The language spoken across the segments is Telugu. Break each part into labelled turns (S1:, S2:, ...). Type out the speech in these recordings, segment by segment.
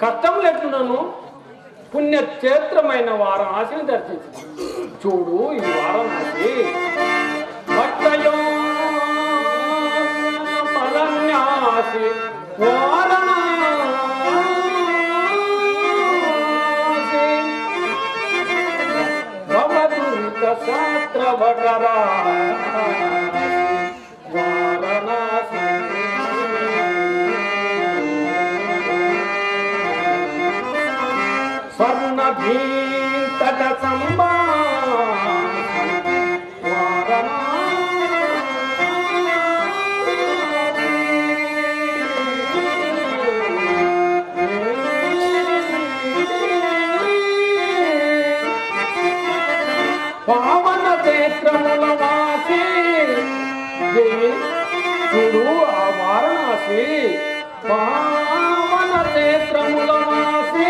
S1: కష్టం లేకున్నాను పుణ్యక్షేత్రమైన వారణాసిని దర్శించు. చూడు ఈ వారణాసి భక్తయో పరన్యాసి వారణాసి భవదురిత శాస్త్ర భటరా వారణాసి స్వర్ణ భీతట సంబా పావన క్షేత్రముల వాసి చూడు ఆ వారణాసి పావన క్షేత్రముల వాసి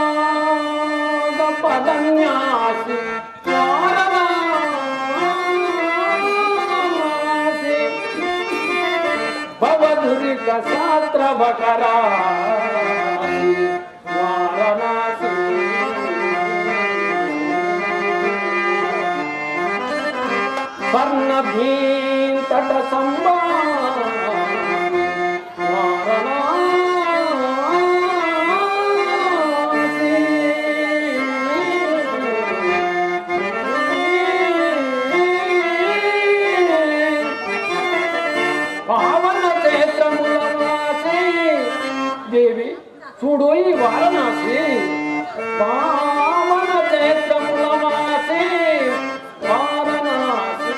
S1: భట్టయోగ పదన్యాసి వారణాసి భవదురిత శాస్త్ర భటరా వారణాసి స్వర్ణ భీతట సంబా పావన క్షేత్రముల వాసి దేవి చూడు ఈ వారణాసి పావన క్షేత్రముల వాసి వారణాసి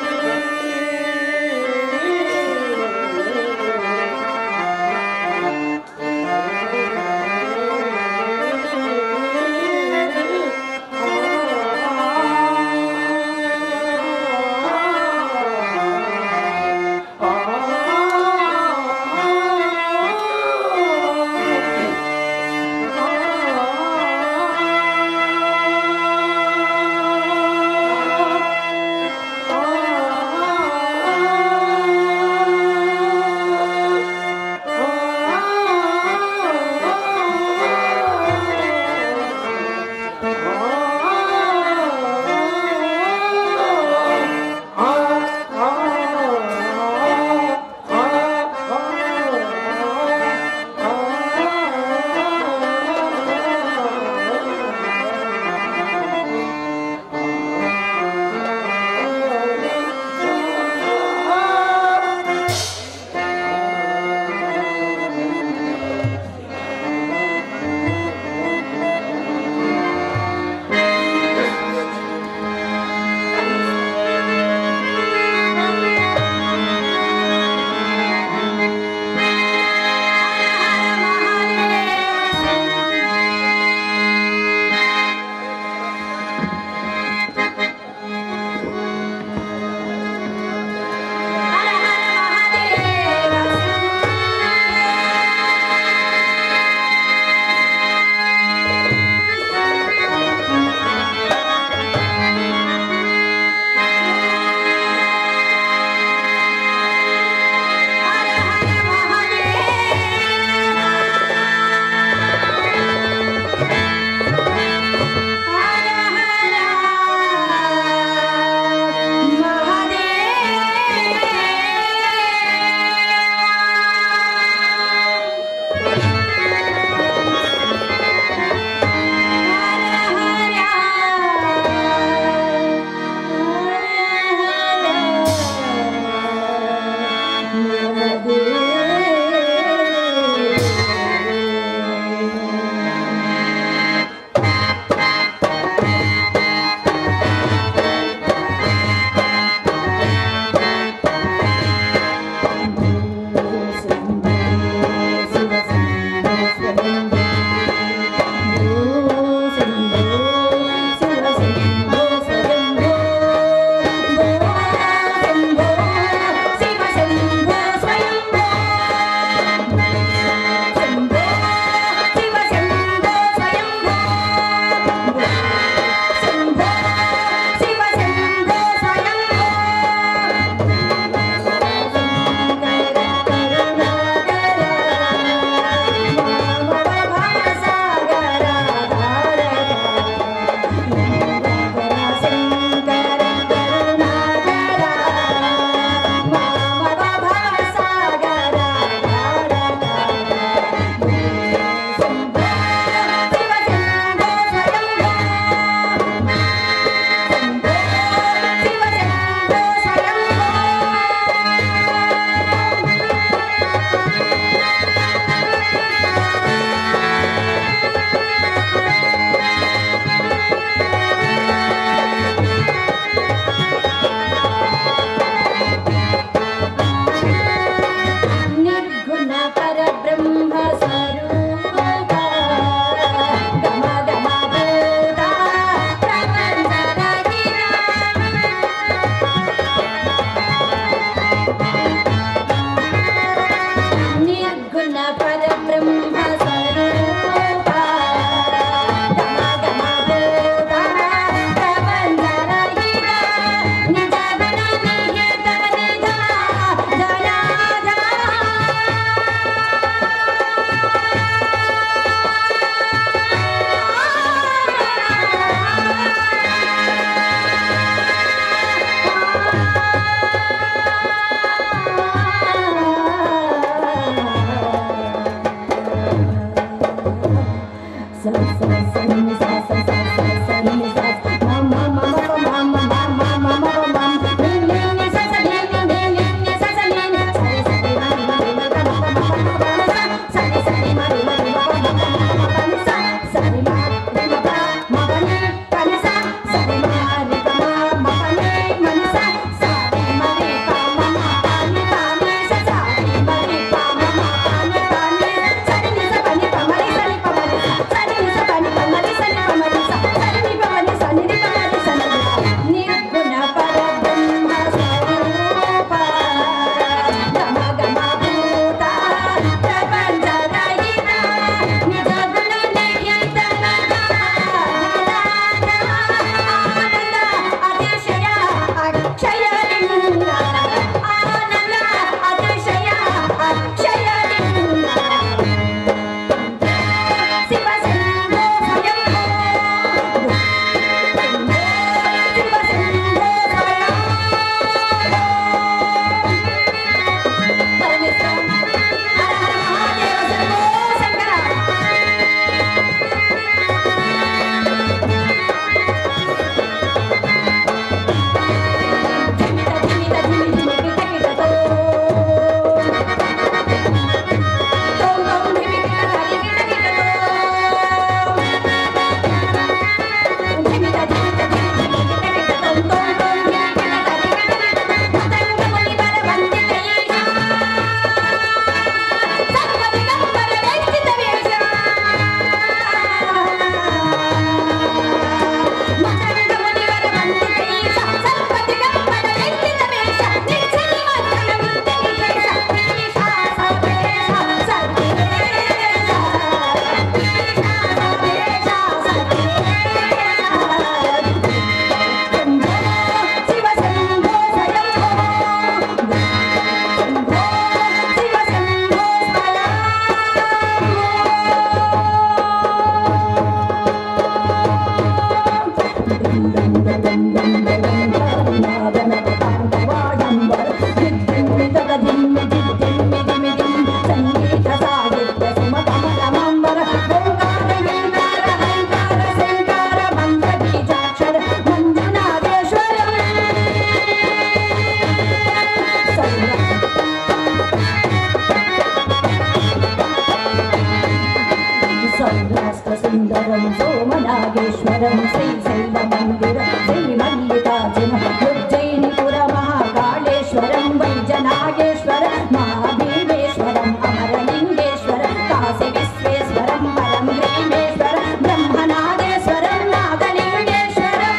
S2: నాగేశ్వరం సోమనాగేశ్వరం శ్రీశైల మందిరం శ్రీ మల్లికార్జునం ఉజ్జయినిపుర మహాకాళేశ్వరం వైజనాగేశ్వరం మహాభీమేశ్వరం అమరలింగేశ్వరం కాశీ విశ్వేశ్వరం పరం భీమేశ్వరం బ్రహ్మనాగేశ్వరం నాగలింగేశ్వరం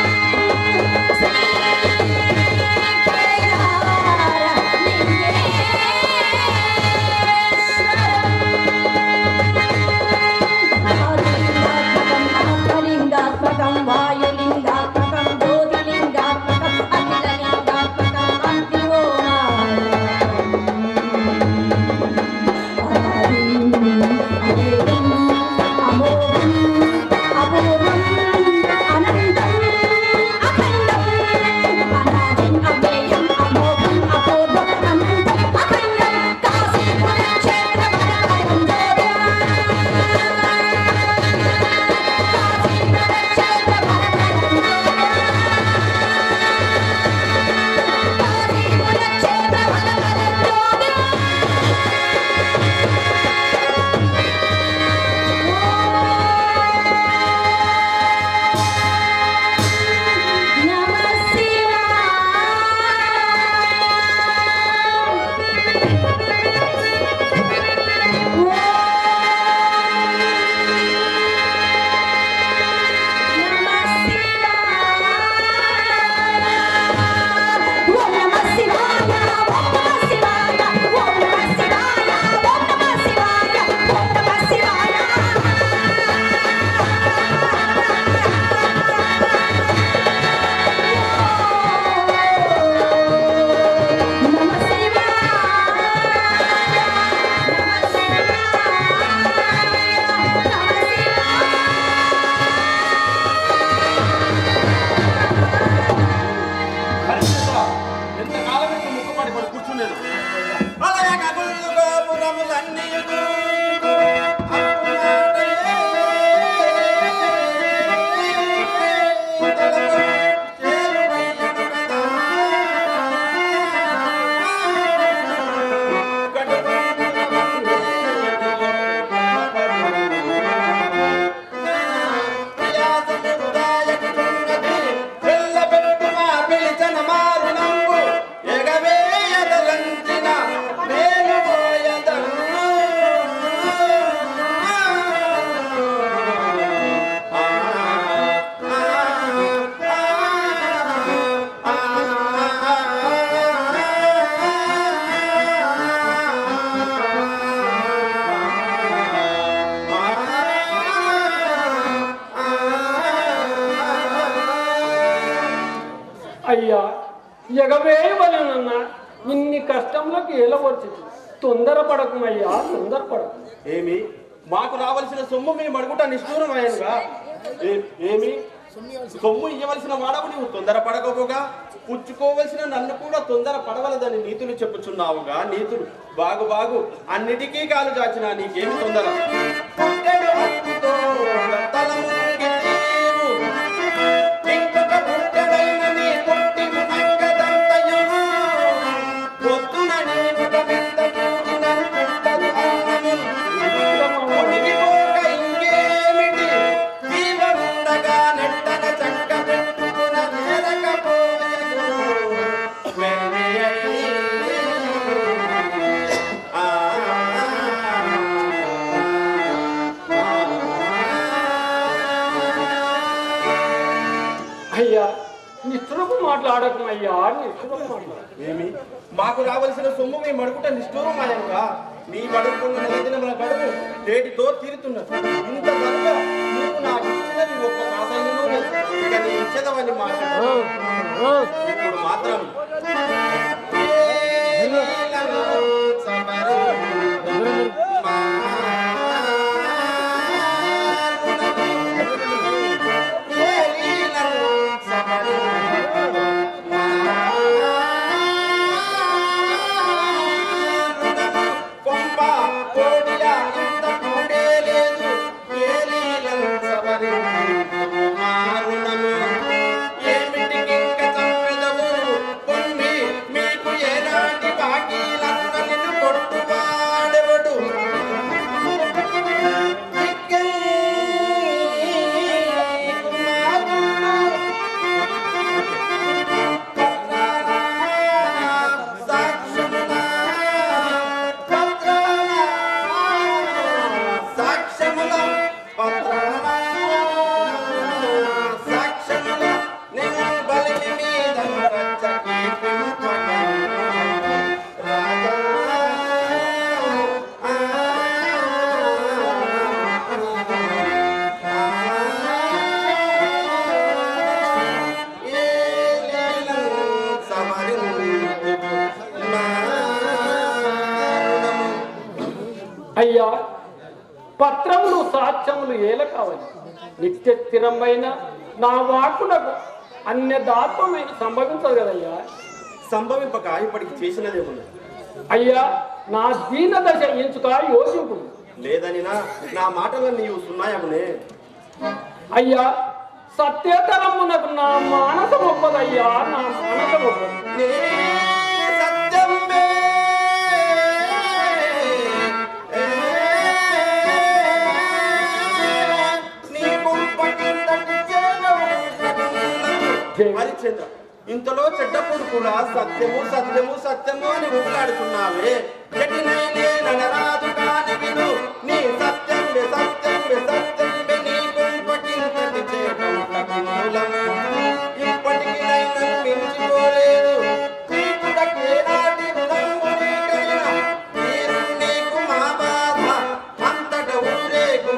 S2: లింగాత్మకం వాయులింగాత్మకం జ్యోతిలింగాత్మకం అఖిలలింగాత్మకం అంతి అమోఘం అపూర్వం అనంతం అఖండం అనాదిం అవ్యయం అమోఘం అపూర్వం అనంతం అఖండం కాశీపుర క్షేత్ర వరదం
S1: అయ్యా ఎగవేయవలనన్న ఇన్ని కష్టంలోకి ఏలవచ్చింది. తొందరపడకుమయ్యా, తొందరపడకు.
S3: ఏమి మాకు రావలసిన సొమ్ము మేము అడుగుట నిష్ఠూరమయ్యనుగా? ఏమి సొమ్ము ఇవ్వవలసిన వాడవు నీవు తొందర పడకపోగా, పుచ్చుకోవలసిన నన్ను కూడా తొందర పడవలదని నీతులు చెప్పుచున్నావుగా. నీతులు బాగు బాగు అన్నిటికీ కాలు చాచిన నీకేమి తొందర?
S1: అయ్యా నిష్ఠురపు మాట్లాడకమయ్యా, నిష్ఠురపు మాట్లాడు.
S3: ఏమి మాకు రావలసిన సొమ్ము మేము అడుగుట నిష్ఠూరమయ్యంగా? మీ అడుగుకున్న నెలదినముల గడువు నేటితో తీరుతున్నది. ఇంత కనుక నీవు నాకు ఇచ్చినది ఒక్క కాసైనను లేదు. ఇక నీ ఇచ్చేదవని మాట్లాడు. ఇప్పుడు మాత్రం
S1: అయ్యా పత్రములు సాక్ష్యములు ఏల కావాలి. నిత్య స్థిరమైన నా వాక్కునకు అన్యదాత్మైన సంభవించదు కదయ్యా.
S3: సంభవింపక ఇప్పటికి చేసినదేమున్నది?
S1: అయ్యా నా దీన దశ ఎంచుక యోచింపు.
S3: లేదని నా మాటలు నీవు సున్నాయమునే.
S1: అయ్యా సత్యతరమునకు నా మానసం ఒప్పదయ్యా, నా మానసం ఒప్పదు.
S3: హరిచంద్ర, ఇంతలో చెడ్డప్పుడు కూడా సత్యము సత్యము సత్యము అని ఊపిలాడుతున్నావే. ననరాజు కాని విను నీ సత్యం సత్యం సత్యం ఇప్పటికి నైనా మించిపోలేదు. నీకు మా బాధ అంతట ఊరేగు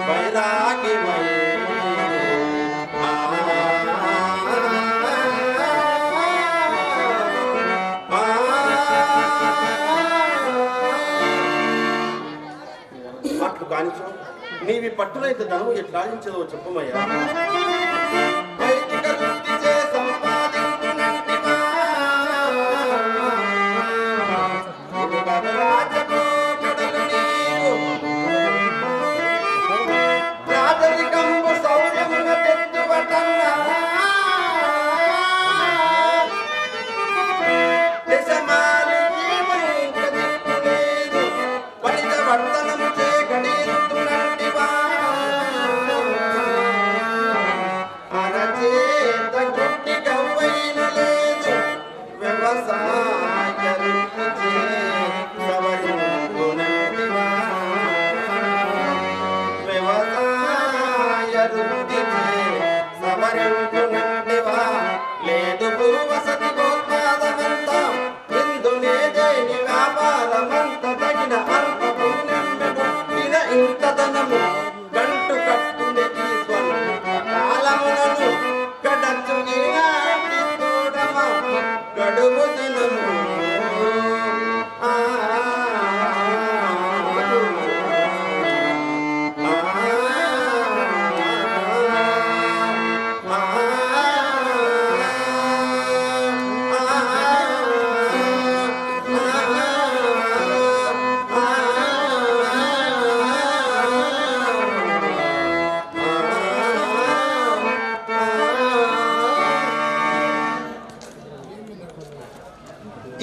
S3: వైరాగి అట్లు కానిచో నీవి పట్టునైతే ధనము ఎట్లాడించదో చెప్పమయ్యా.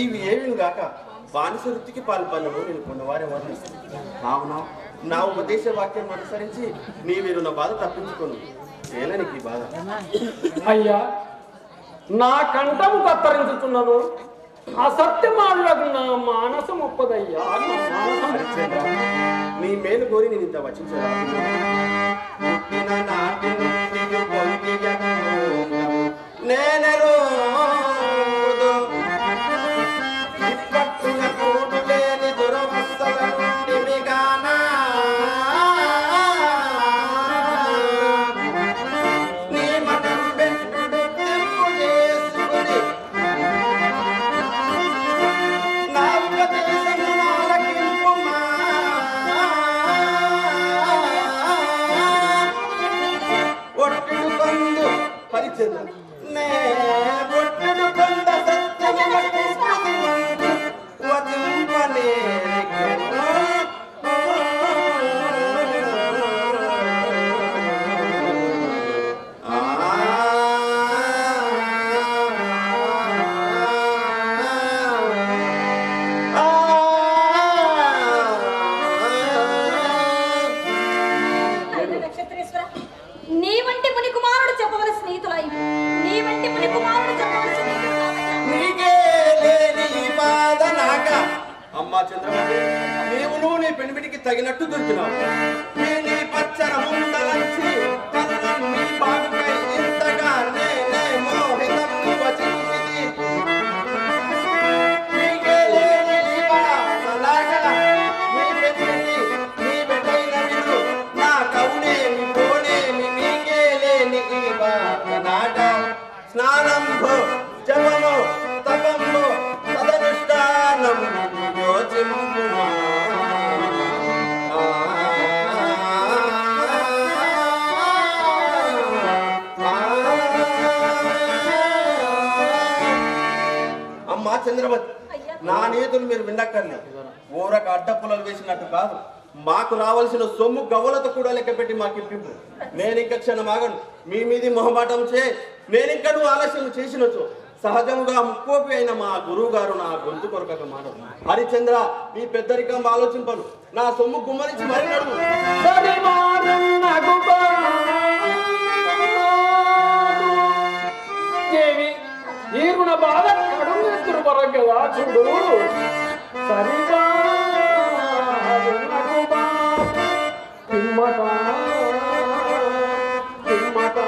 S3: ఇవి ఏమి గాక బానిస వృత్తికి పాల్పడను నేను కొన్నవారే వర్ణిస్తాను. కావున నా ఉపదేశ వాక్యం అనుసరించి నీవేరున్న బాధ తప్పించుకోను. ఏలనికి బాధ
S1: అయ్యా నా కంఠము కత్తరించుతున్నాను. అసత్యమానులకు నా మానసం ఒప్పదయ్యా, నా మానసం.
S3: నీ మేలు కోరి నేను ఇంత వచించరా. చంద్రమతి, నీవును నీ పెనిమిటికి తగినట్టు దొరికినావు. నీ పచ్చన ముందలంచి కరుణి బాగుకై ఇంతగా నేనే మోహితము వచించితి. నీకే లేని నీవలాగా నీ పెనిమిటి నీ బిడ్డైన విను నా కవునేమి పోనేమి నీకే లేని నాట. స్నానంభో జపమో తపంభో తదనుష్ఠానం చంద్రమతి, నా నీతులు మీరు వినక్కర్లేదు. ఊరక అడ్డపుల్లలు వేసినట్టు కాదు. మాకు రావాల్సిన సొమ్ము గవ్వలతో కూడా లెక్క పెట్టి మాకు ఇప్పింపు. నేను ఇంకా క్షణం ఆగను. మీ మీది మొహమాటం నేను ఇంకా నువ్వు ఆలస్యం చేసినచ్చు. సహజముగా ముక్కోపి అయిన మా గురువు గారు నా గొంతు కొరకక మానవు. హరిచంద్ర, ఈ పెద్దరికం ఆలోచింపను. నా సొమ్ము గుమ్మరించి మరి నడుము.
S1: దేవి ఈరుణ బాధ కడుము ఎత్తురు పరం కదా చూడు. సరిగా తిమ్మట తిమ్మట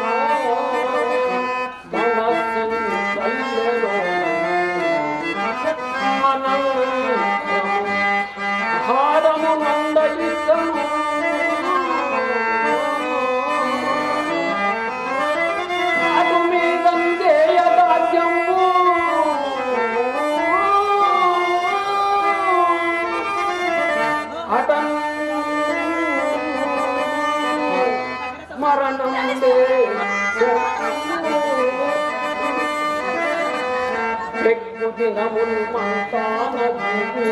S1: హారము నందయితము అటు మీదందేయ రాజ్యము అటన్ మరణం దినముల్ మంతానది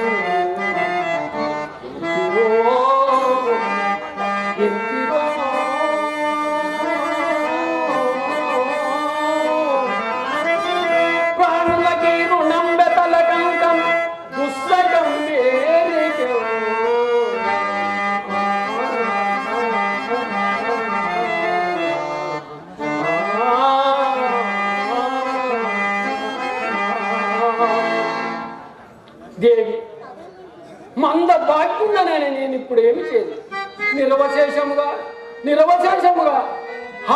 S1: ప్రాణులకి రుణం బెతల కంకం పుస్తకం వేరిక దేవి మంద బాక్యుండనని నేను ఇప్పుడు ఏమి చేయదు. నిరవశేషముగా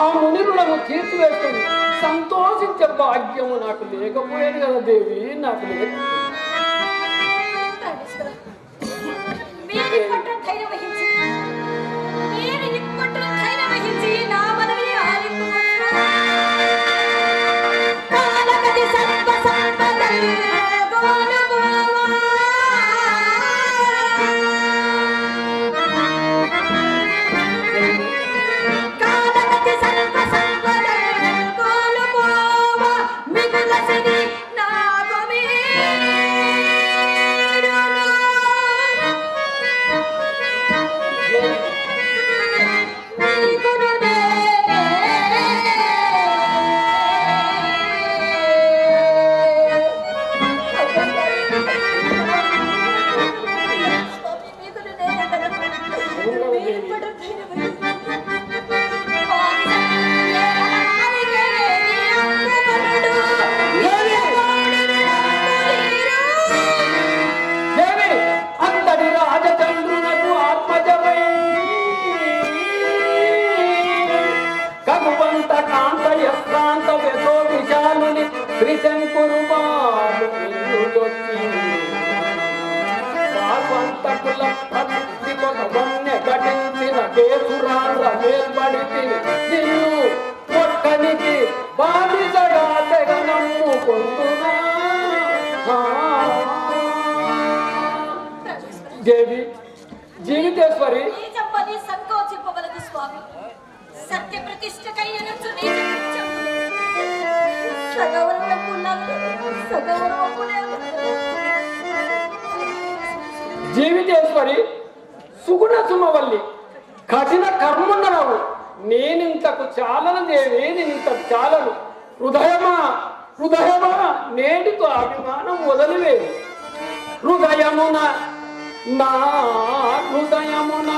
S1: ఆ ముని రుణము తీర్చివేస్తుంది. సంతోషించే భాగ్యము నాకు లేకపోయేది కదా దేవి, నాకు లేదు. దేవి జీవితేశ్వరి
S2: సంకోచింపవలదు స్వామి. సత్య ప్రతిష్టకైనచ్చు
S1: జీవితేశ్వరి సుగుణ సుమవల్లి కఠిన కర్మున్నరవు. నేనింతకు చాలను దేవి, నేనింతకు చాలను. హృదయమా నేటితో అభిమానం వదిలివేది. హృదయమున నా హృదయమున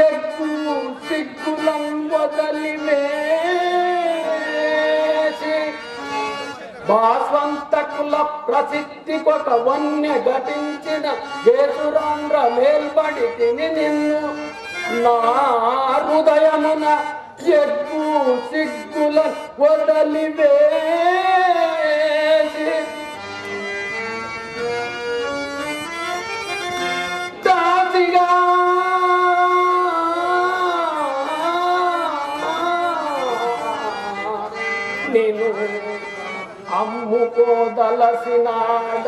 S1: ఎగ్గు సిగ్గులం వదలివేసి భాస్వంతకుల ప్రసిద్ధి కొక వన్య ఘటించిన గేసురాంధ్ర మేల్బడి తిని నిన్ను. నా హృదయమున ఎగ్గు సిగ్గుల వదలివేసి దాసిగా నేను అమ్ముకోదలసినాడ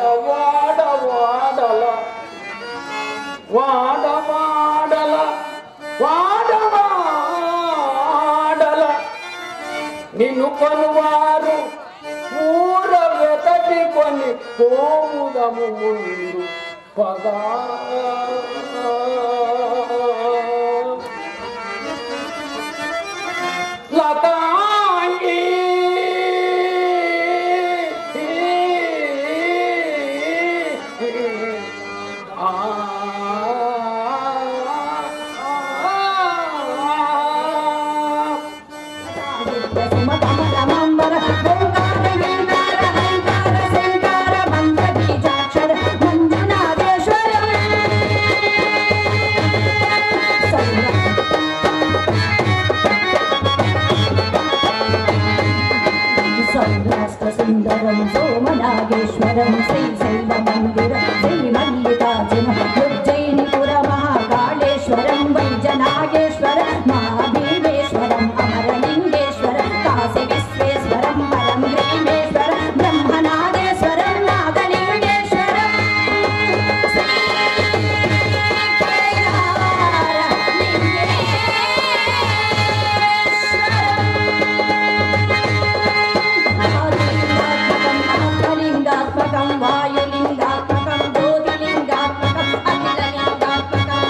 S1: వాడవాడల నిన్ను కొనువారు ఊర వెతకి కొని పోవు పదము ముందు పదా లతాంగి
S4: సుందరం సోమనాగేశ్వరం శ్రీశైల మందిరం శ్రీ మల్లికార్జున ఉజ్జయినిపుర మహాకాళేశ్వరం వైజనాగేశ్వరం మహాభీమేశ్వరం అమరలింగేశ్వరం కాశీ విశ్వేశ్వరం పరం భీమేశ్వరం బ్రహ్మనాథేశ్వరం నాగలింగేశ్వరం లింగాత్మకం వాయులింగాత్మకం జ్యోతిలింగాత్మకం అఖిలలింగాత్మకం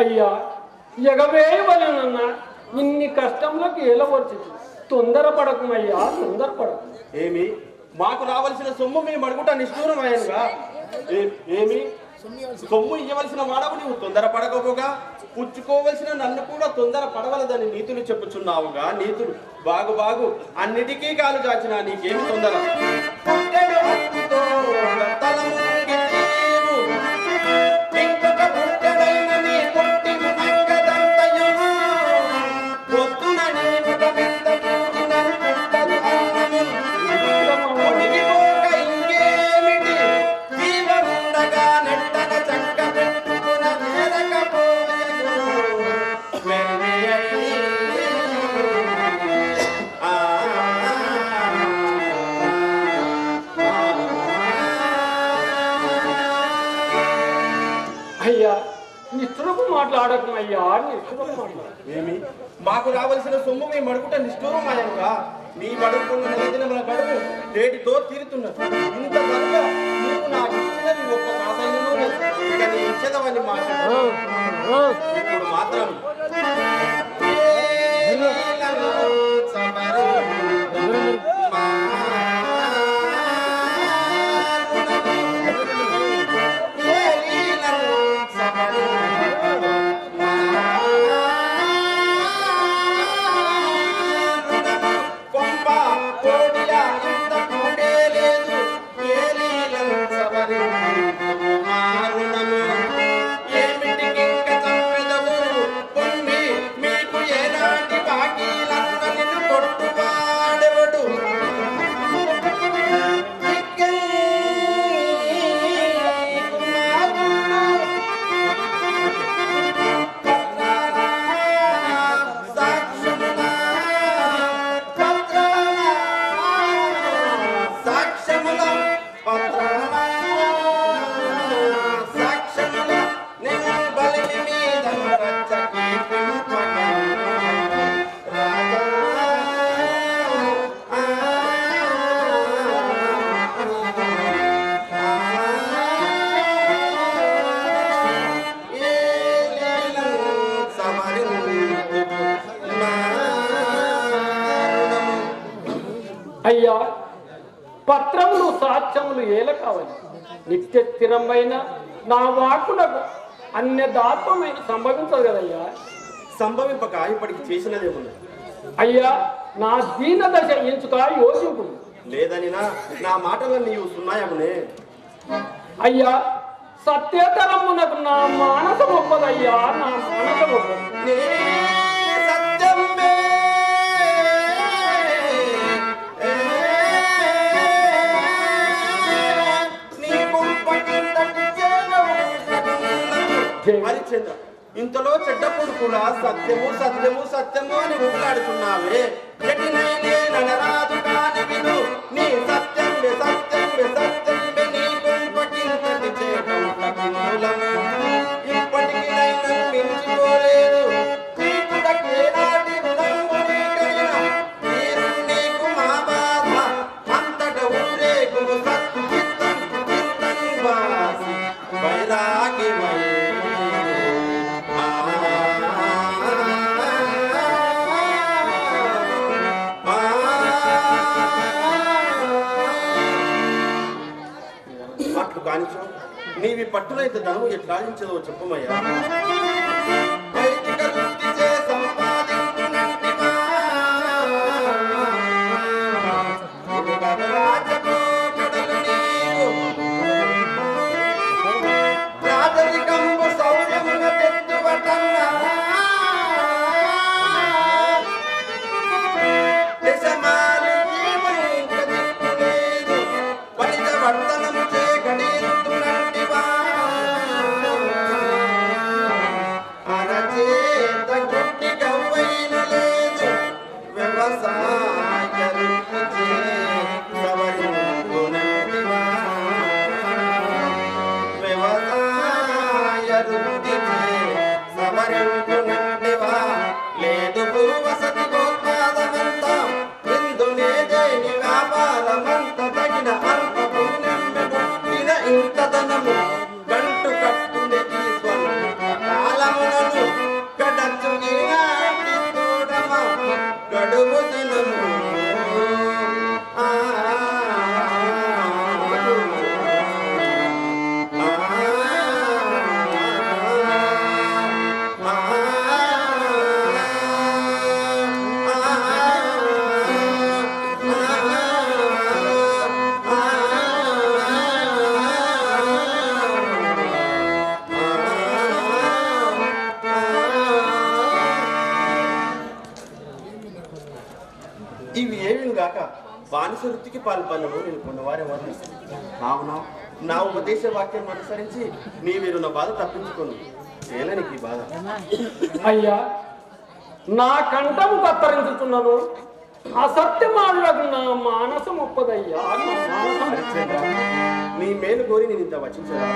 S1: అయ్యా ఎగవేయవలెనన్నా ఇన్ని కష్టంలోకి ఏలవచ్చు తొందరపడకమయ్యా తొందరపడకు
S3: ఏమి మాకు రావాల్సిన సొమ్ము మేము అడుగుట నిష్ఠూరమయ్యనుగా ఏమి సొమ్ము ఇవ్వవలసిన వాడవు నీవు తొందరపడకపోగా పుచ్చుకోవలసిన నన్ను కూడా తొందర పడవలదని నీతులు చెప్పుచున్నావుగా నీతులు బాగు బాగు అన్నిటికీ కాలు చాచిన నీకేమి తొందర
S1: అయ్యా నిష్ఠురపు మాట్లాడకమయ్యా నిష్ఠురపు మాట్లాడు
S3: ఏమి మాకు రావాల్సిన సొమ్ము మేము అడుగుట నిష్ఠూరమాయంగా నీ అడుగుకున్న నెలదినముల గడువు నేటితో తీరుతున్నది ఇంత కనుక నీవు నాకు ఇచ్చినది ఒక్క కాసైనను ఇక నీ ఇచ్చద
S1: పత్రములు సాక్ష్యములు ఏల కావాలి. నిత్య స్థిరమైన నా వాక్కులకు అన్యదాత్వమైన సంభవించదు కదయ్యా.
S3: సంభవింపక ఇప్పటికి చేసినదే ఉన్నది
S1: అయ్యా. నా దీన దశ ఎంచుక యోచింపు
S3: లేదని నా మాటలు నీవు సున్నాయమునే.
S1: అయ్యా సత్యతరమునకు నా మానసం ఒప్పదయ్యా. నా మానసం ఒప్పదు.
S3: హరిచంద్ర, ఇంతలో చెడ్డప్పుడు కూడా సత్యము సత్యము సత్యము అని ఊపిలాడుతున్నావే. ననరాజు కాని విను నీ సత్యం సత్యం సత్యం నీ కుంపటింతటి చేయటం తగినూలం. ఇప్పటికి నైనా మించిపోలేదు నీకుడకేనాటి విధంగునికైనా తీరు నీకు మా బాధ అంతట ఊరేగు సత్తు చిత్తం చిత్తం వాసి వైరాగి అట్లు కానిచో నీవి పట్టులైతే ధనము ఎట్లాడించదో చెప్పమయ్యా. ఇవి ఏమి గాక బానిస వృత్తికి పాల్పడము నేను కొన్నవారే వర్ణిస్తాను. కావున నా ఉపదేశ వాక్యం అనుసరించి నీ మీరు నా బాధ తప్పించుకోను. ఏలనికి ఈ బాధ
S1: అయ్యా. నా కంఠము కత్తరించుతున్నాను. అసత్యమానులకు నా మానసం ఒప్పదయ్యా.
S3: నీ మేలు కోరి నేను ఇంత వచించరా.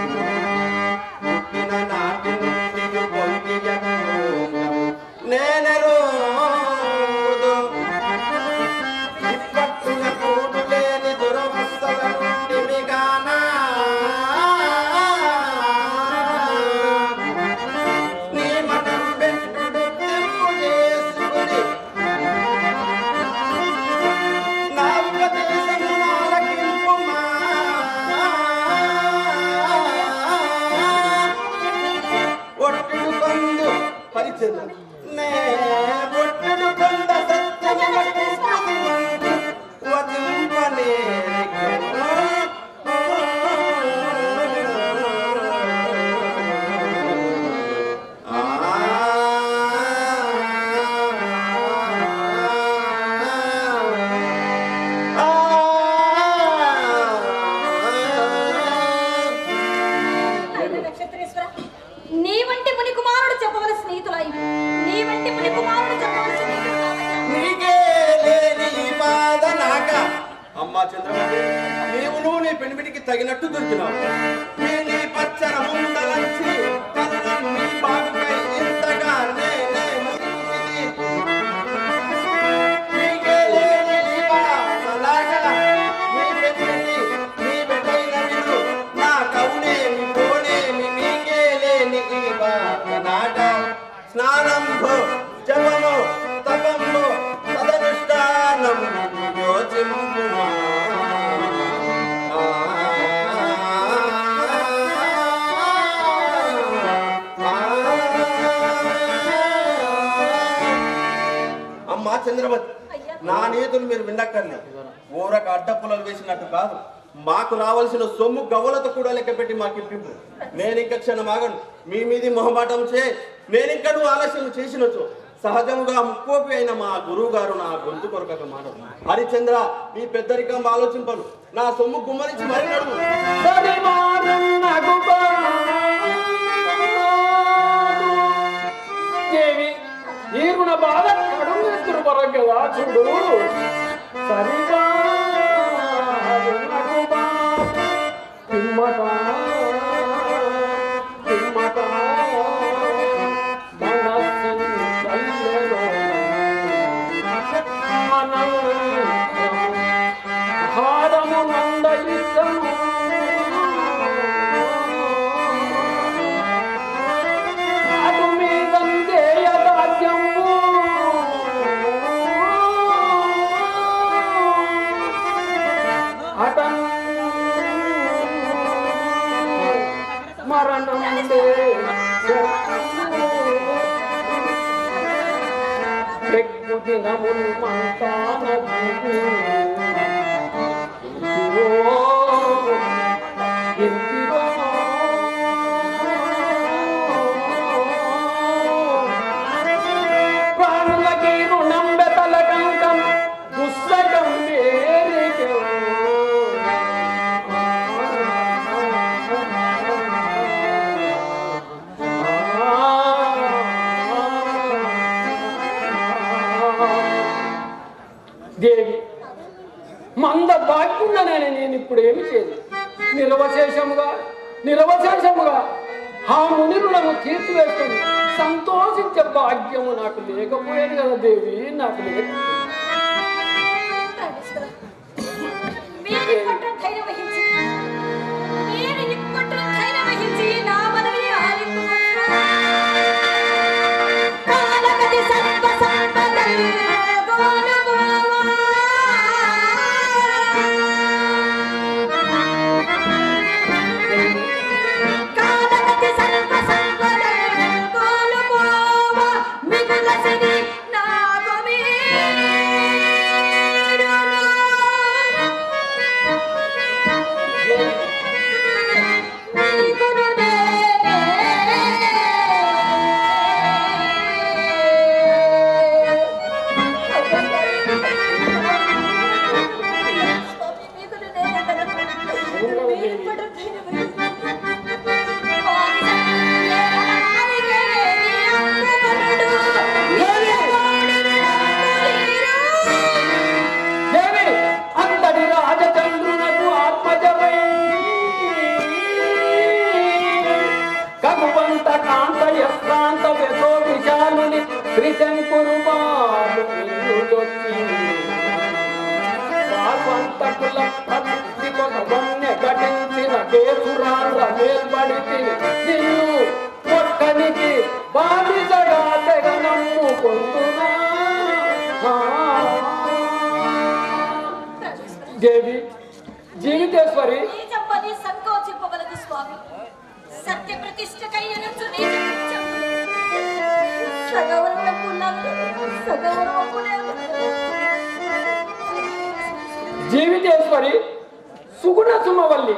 S3: పెనిమిటికి తగినట్టు దొరికినావు. నీ పచ్చన ముందలంచి నీ బాగుపై ఇంతగా స్నానంభో జపమో తపంభో సదనుష్ఠానం యోచింపు చంద్రవతి, నా నీతులు మీరు విన్నక్కర్లేదు. ఊరక అడ్డపుల్లలు వేసినట్టు కాదు, మాకు రావాల్సిన సొమ్ము గవ్వలతో కూడా లెక్క పెట్టి మాకు ఇప్పింపు. నేను ఇంకా క్షణం ఆగను. మీ మీది మొహమాటం చే నేనింకా నువ్వు ఆలస్యం చేసినచ్చు. సహజముగా ముక్కోపి అయిన మా గురువు గారు నా గొంతు కొరకక మానవు. హరిచంద్ర, నీ పెద్దరికం ఆలోచింపను. నా సొమ్ము గుమ్మరించి మరి నడుము.
S1: దేవి, ఈరుణ బాధ కడుము ఎత్తురు పరం కదా చూడు. సరిగా తిమ్మట తిమ్మట హారము నందయితము అటు మీదందేయదాద్యము అటన్ మరణం ఎక్కు దినములు మంతాన ప్రాణులకి రుణం బెతల కంకం దుస్సగం వేరికే దేవి, మంద బాక్యుండనని నేను ఇప్పుడు ఏమి చేయదు. నిరవశేషముగా ఆ మునిరులను తీర్చివేస్తుంది సంతోషించే భాగ్యము నాకు లేకపోయేది కదా దేవి, నాకు లేదు. దేవి, జీవితేశ్వరి,
S2: సంకోచింపవలదు స్వామి. సత్య ప్రతిష్టకైన
S1: జీవితేశ్వరి, సుగుణ సుమవల్లి,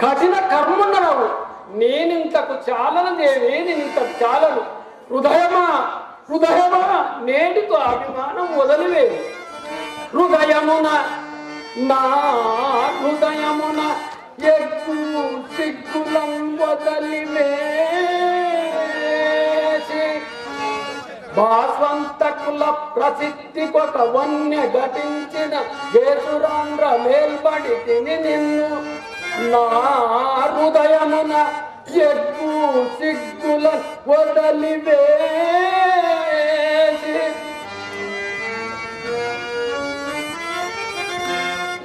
S1: కఠిన కర్ముండనవు. నేనింతకు చాలను దేవి, నేనింతకు చాలను. హృదయమా నేటితో అభిమానం వదిలివేది. హృదయమున నా హృదయమున ఎక్కు సిగ్గులం వదలివేసి భాస్వంతకుల ప్రసిద్ధి కొక వన్య ఘటించిన గేసురాంధ్ర మేల్బడికి నిన్ను నా హృదయమున ఎక్కు సిగ్గుల వదలివేసి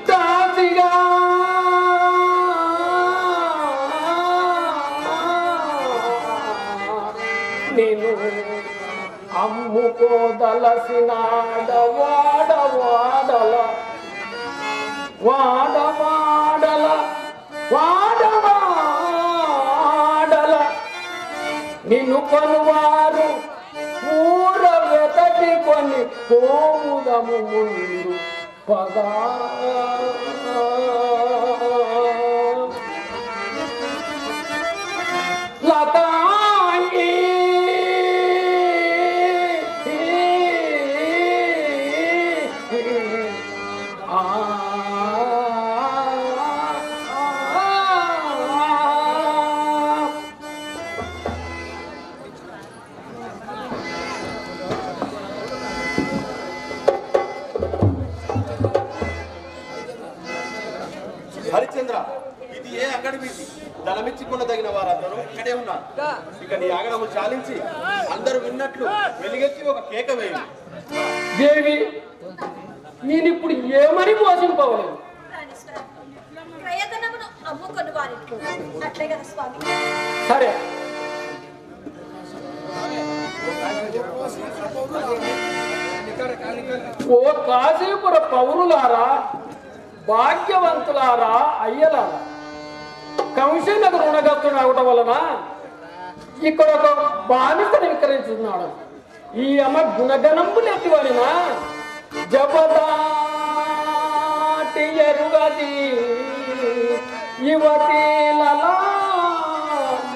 S1: దాసిగా నేను అమ్ముకోదలసినాడ వాడవాడల నిన్ను కొనువారు ఊర వెతకి కొని పోముదము ముందు పదా లతాంగి
S3: హరిచంద్ర, ఇది ఏ అకాడమీ? ధనమిచ్చుకున్న వారందరూ ఇక్కడే ఉన్నారు. ఇక నీ ఆగడము చాలించి అందరూ విన్నట్లు వెలిగెత్తి ఒక కేక వేయండి.
S1: దేవి, నేనిప్పుడు ఏమని పోషింపవలేదు?
S2: ప్రయత్నమును అమ్ముకొని వారి అట్లే కదా స్వామి.
S1: సరే, ఓ కాశీపుర పౌరులారా, భాగ్యవంతులారా, అయ్యలారా, కంశనకు రుణగస్తుడు అవటం వలన ఇక్కడ ఒక బానిసను విక్రయించుతున్నాడు. ఈ అమ్మ గుణగణంబులు ఎత్తివలన జపదాటి ఎరుగది యువతీలలా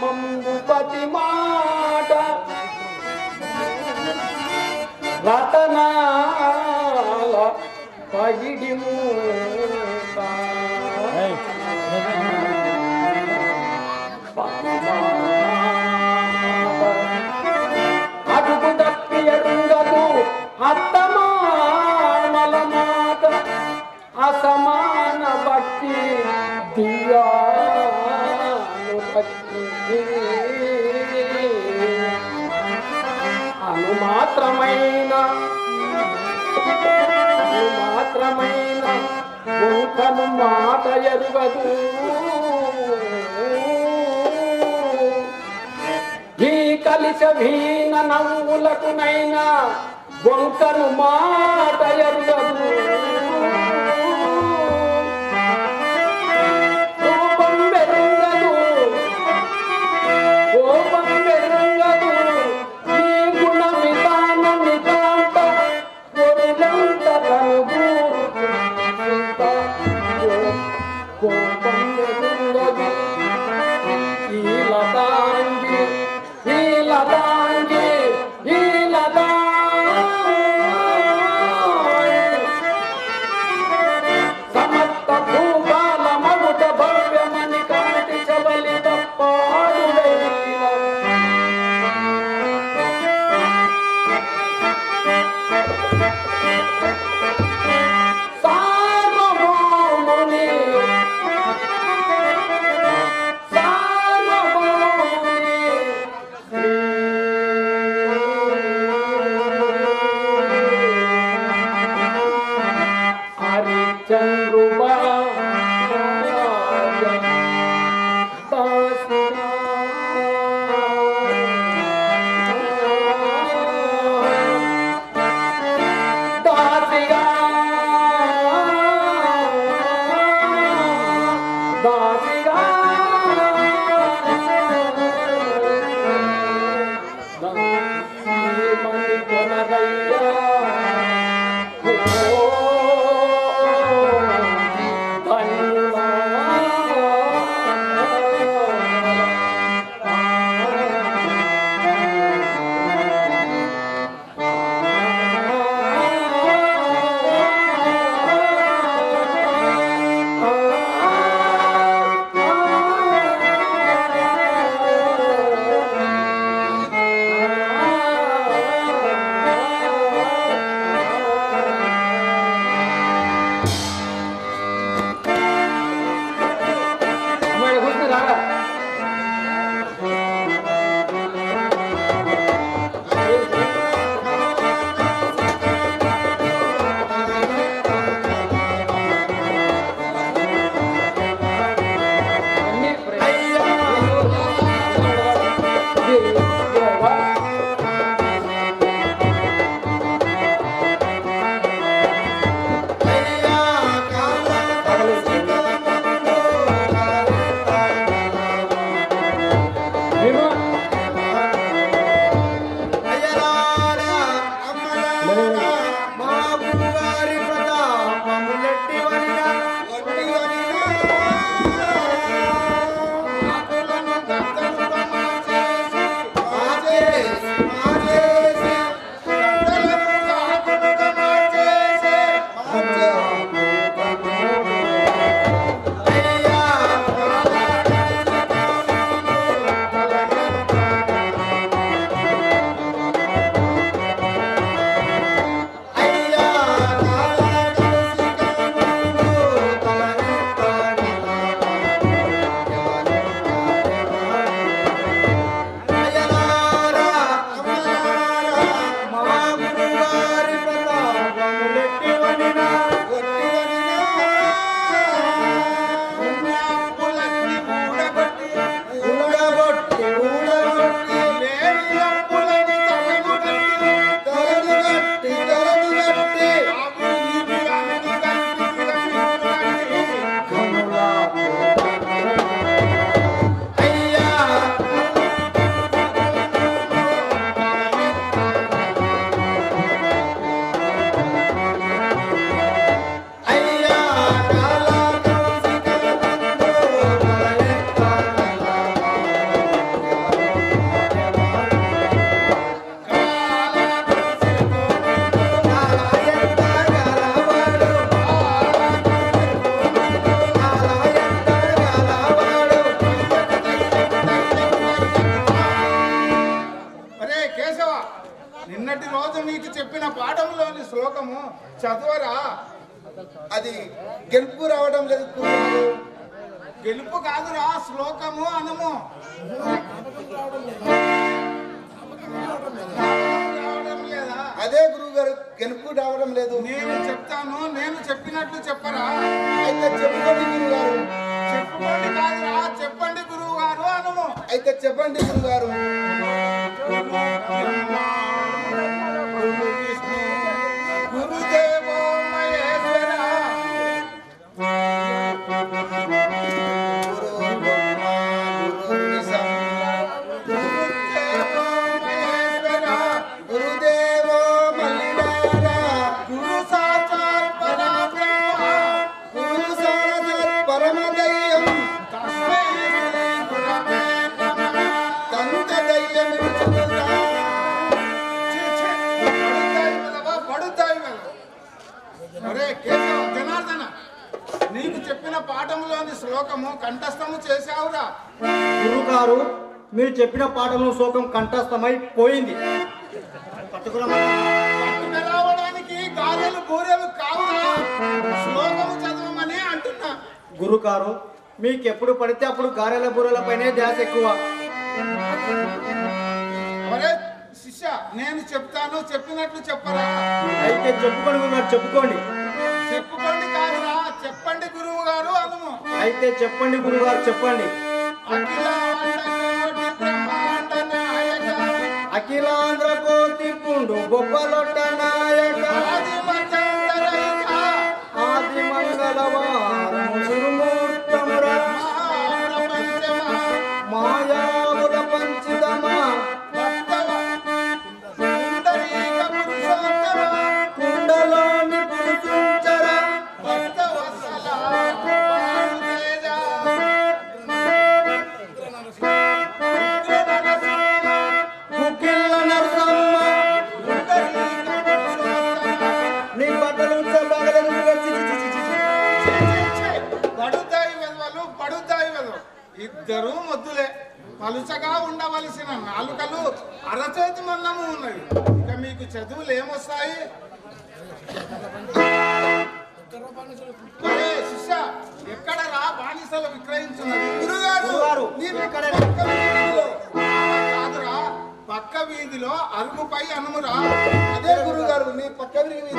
S1: మందుపతి మాట రతనాల పగిడి మూట అడుగు తప్పి ఎరుగదు అత్తమామల మాట అసమాన భక్తి దియాను భక్తి అనుమాత్రమైన గుంకను మాట ఎరుగదు ఈ కలిస భీన నవ్వులకునైనా గొంకను మాట ఎరుగదు కోపం వెరుగదు కోపం వెరుగదు ఈ గుణ విధాన నితాంత కొరులంత కోపం వెరుగదు ఈ లతాంగి ఈ లతాంగి ఈ సమస్త భూపాల మగుట భవ్యమని కాంతి చబలి తప్పాడు సార్వభౌముని
S5: శ్లోకము చదువరా.
S6: అది గెలుపు రావడం లేదు గురుగారు.
S5: గెలుపు కాదురా, శ్లోకము అనము. రావడం లేదా?
S6: అదే గురువుగారు గెలుపు రావడం లేదు.
S5: నేను చెప్తాను, నేను చెప్పినట్లు చెప్పరా.
S6: అయితే చెప్పుకోండి గురుగారు.
S5: చెప్పుకోండి కాదురా, చెప్పండి గురువు గారు అనము.
S6: అయితే చెప్పండి గురుగారు.
S5: గురుదేవో మహేశ్వర
S6: గురుదేవో మల్లినారా
S5: గురు సాక్షాత్ పరబ్రహ్మ
S6: గురు సాక్షాత్ పరమదయ్యం
S5: తస్మై శ్రీ గురవే నమః.
S6: తంత దయ్యమిచ్చుగా.
S5: పడుతాయి కదా. ఒరే కేశవ జనార్దన, నీకు చెప్పిన పాఠంలోని శ్లోకము కంఠస్థము చేశావురా.
S7: గురుగారు మీరు చెప్పిన పాఠంలో శ్లోకం కంఠస్థమై పోయింది.
S5: పట్టుకురావడానికి గారెలు బూరెలు కావురా, శ్లోకము చదవమని అంటున్నా.
S7: గురుగారు మీకు ఎప్పుడు పడితే అప్పుడు గారెల బూరెల పైనే ధ్యాస ఎక్కువ.
S5: ఒరే శిష్య, నేను చెప్తాను, చెప్పినట్లు చెప్పరా.
S7: అయితే చెప్పుకోండి గురుగారు, చెప్పుకోండి.
S5: చెప్పుకోండి కాదురా, చెప్పండి గురువు గారు అనుము.
S7: అయితే చెప్పండి గురుగారు, చెప్పండి.
S5: అఖిలాండ కోటి బ్రహ్మాండ నాయక
S7: అఖిలాంధ్ర కోటి పుండు గొప్పలొట్ట నాయక
S5: ఆది మధ్యంతరైక
S7: ఆది మంగళవారం గురుమూర్తముర
S5: మహాప్రపంచమ
S7: మాయాముల పంచితమ
S5: భక్తవ పుండరీక పురుషోత్తమ
S7: కుండలోని పురుషుంచర
S5: భక్తవత్సల భానుతేజ
S7: కుకిల్ల నరసమ్మ
S5: పుండరీక పురుషోత్తమ.
S7: నీ బట్టలు బాగలేదు.
S5: పడుతాయి వెదవలు, పడుతాయి వెదవలు. ఇద్దరు మొద్దులే. పలుచగా ఉండవలసిన నాలుకలు అరచేతి మందము ఉన్నవి. ఇక మీకు చదువులు ఏమొస్తాయి? ఒరే శిష్య, ఎక్కడ రా బానిసలు విక్రయించున్నది?
S7: గురుగారు,
S5: నీ పక్క వీధిలో. కాదురా, పక్క వీధిలో అరుగుపై అనుమురా.
S6: అదే గురుగారు నీ పక్క వీధి.